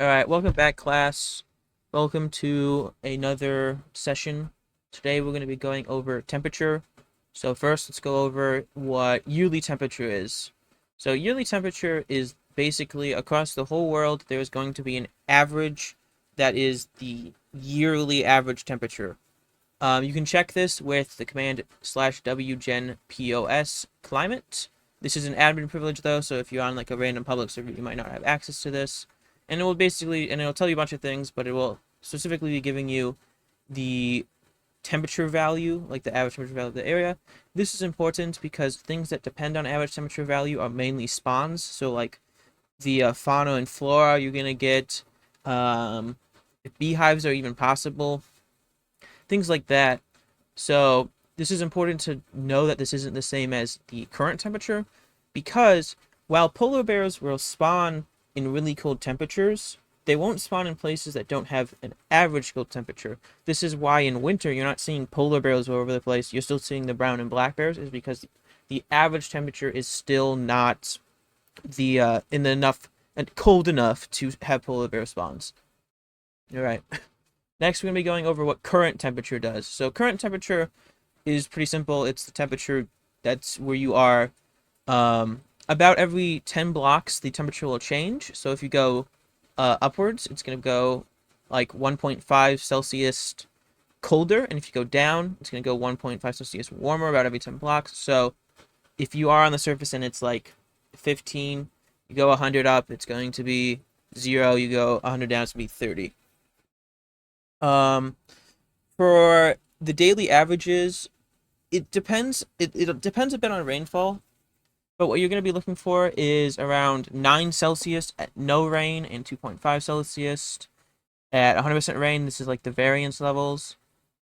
Alright, welcome back, class. Welcome to another session. Today we're going to be going over temperature. So first, let's go over what yearly temperature is. So yearly temperature is basically across the whole world, there's going to be an average that is the yearly average temperature. You can check this with the command /wgenpos climate. This is an admin privilege though, so if you're on like a random public server, you might not have access to this. And it'll tell you a bunch of things, but it will specifically be giving you the temperature value, like the average temperature value of the area. This is important because things that depend on average temperature value are mainly spawns. So like the fauna and flora you're gonna get, if beehives are even possible, things like that. So this is important to know that this isn't the same as the current temperature, because while polar bears will spawn in really cold temperatures, they won't spawn in places that don't have an average cold temperature. This is why in winter you're not seeing polar bears all over the place. You're still seeing the brown and black bears, is because the average temperature is still not in the enough and cold enough to have polar bear spawns. All right. Next, we're going to be going over what current temperature does. So current temperature is pretty simple. It's the temperature that's where you are. About every 10 blocks, the temperature will change. So if you go upwards, it's going to go like 1.5 Celsius colder. And if you go down, it's going to go 1.5 Celsius warmer about every 10 blocks. So if you are on the surface and it's like 15, you go 100 up, it's going to be 0. You go 100 down, it's going to be 30. Um, for the daily averages, it depends. It depends a bit on rainfall, but what you're going to be looking for is around 9 Celsius at no rain and 2.5 Celsius at 100% rain. This is like the variance levels.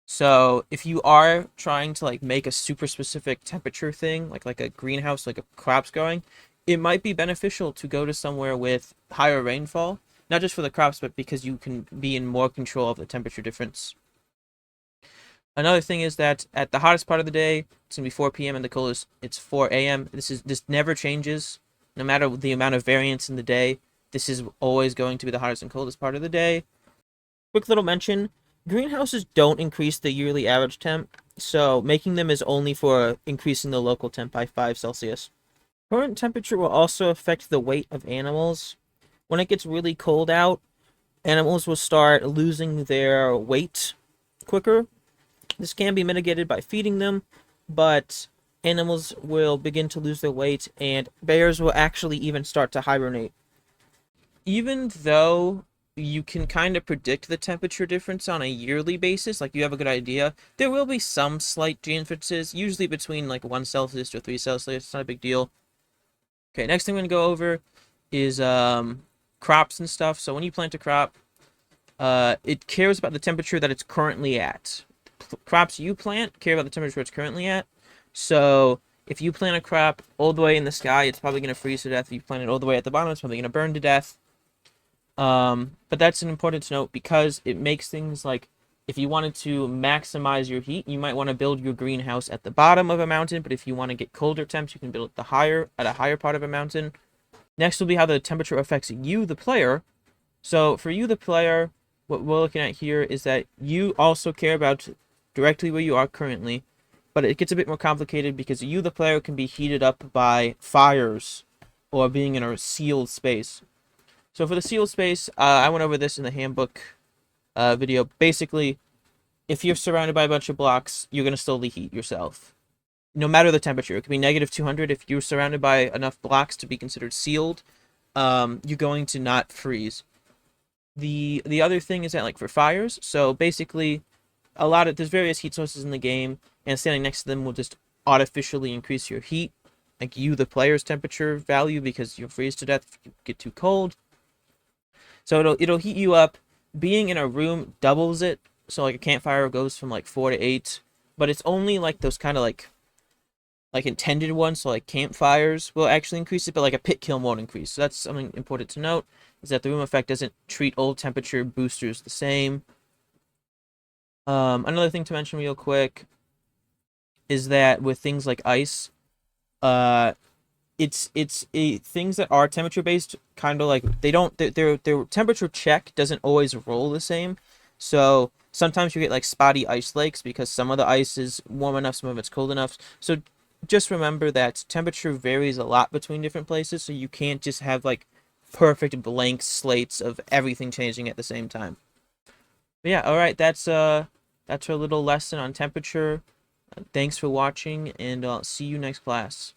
So if you are trying to like make a super specific temperature thing, like a greenhouse, like a crops growing, it might be beneficial to go to somewhere with higher rainfall, not just for the crops, but because you can be in more control of the temperature difference. Another thing is that at the hottest part of the day, it's gonna be 4 p.m. and the coldest it's 4 a.m. This never changes, no matter the amount of variance in the day. This is always going to be the hottest and coldest part of the day. Quick little mention: greenhouses don't increase the yearly average temp, so making them is only for increasing the local temp by 5 Celsius. Current temperature will also affect the weight of animals. When it gets really cold out, animals will start losing their weight quicker. This can be mitigated by feeding them, but animals will begin to lose their weight, and bears will actually even start to hibernate. Even though you can kind of predict the temperature difference on a yearly basis, like you have a good idea, there will be some slight differences, usually between like 1 Celsius to 3 Celsius. It's not a big deal. Okay, next thing I'm going to go over is crops and stuff. So when you plant a crop, it cares about the temperature that it's currently at. Crops you plant care about the temperature it's currently at. So if you plant a crop all the way in the sky, it's probably going to freeze to death. If you plant it all the way at the bottom, it's probably going to burn to death. But that's an important to note because it makes things like if you wanted to maximize your heat, you might want to build your greenhouse at the bottom of a mountain. But if you want to get colder temps, you can build it at a higher part of a mountain. Next will be how the temperature affects you, the player. So for you, the player, what we're looking at here is that you also care about directly where you are currently, but it gets a bit more complicated because you, the player, can be heated up by fires or being in a sealed space. So for the sealed space, I went over this in the handbook video. Basically, if you're surrounded by a bunch of blocks, you're going to slowly heat yourself. No matter the temperature, it could be negative 200. If you're surrounded by enough blocks to be considered sealed, you're going to not freeze. The other thing is that like for fires, so basically there's various heat sources in the game, and standing next to them will just artificially increase your heat, like you, the player's temperature value, because you'll freeze to death if you get too cold. So it'll heat you up. Being in a room doubles it. So like a campfire goes from like 4 to 8, but it's only like those kind of like intended ones. So like campfires will actually increase it, but like a pit kill won't increase. So that's something important to note, is that the room effect doesn't treat old temperature boosters the same. Another thing to mention real quick is that with things like ice, uh, things that are temperature based, kind of like they don't their temperature check doesn't always roll the same. So sometimes you get like spotty ice lakes because some of the ice is warm enough, some of it's cold enough. So just remember that temperature varies a lot between different places, so you can't just have like perfect blank slates of everything changing at the same time. But yeah, all right, that's our little lesson on temperature. Thanks for watching, and I'll see you next class.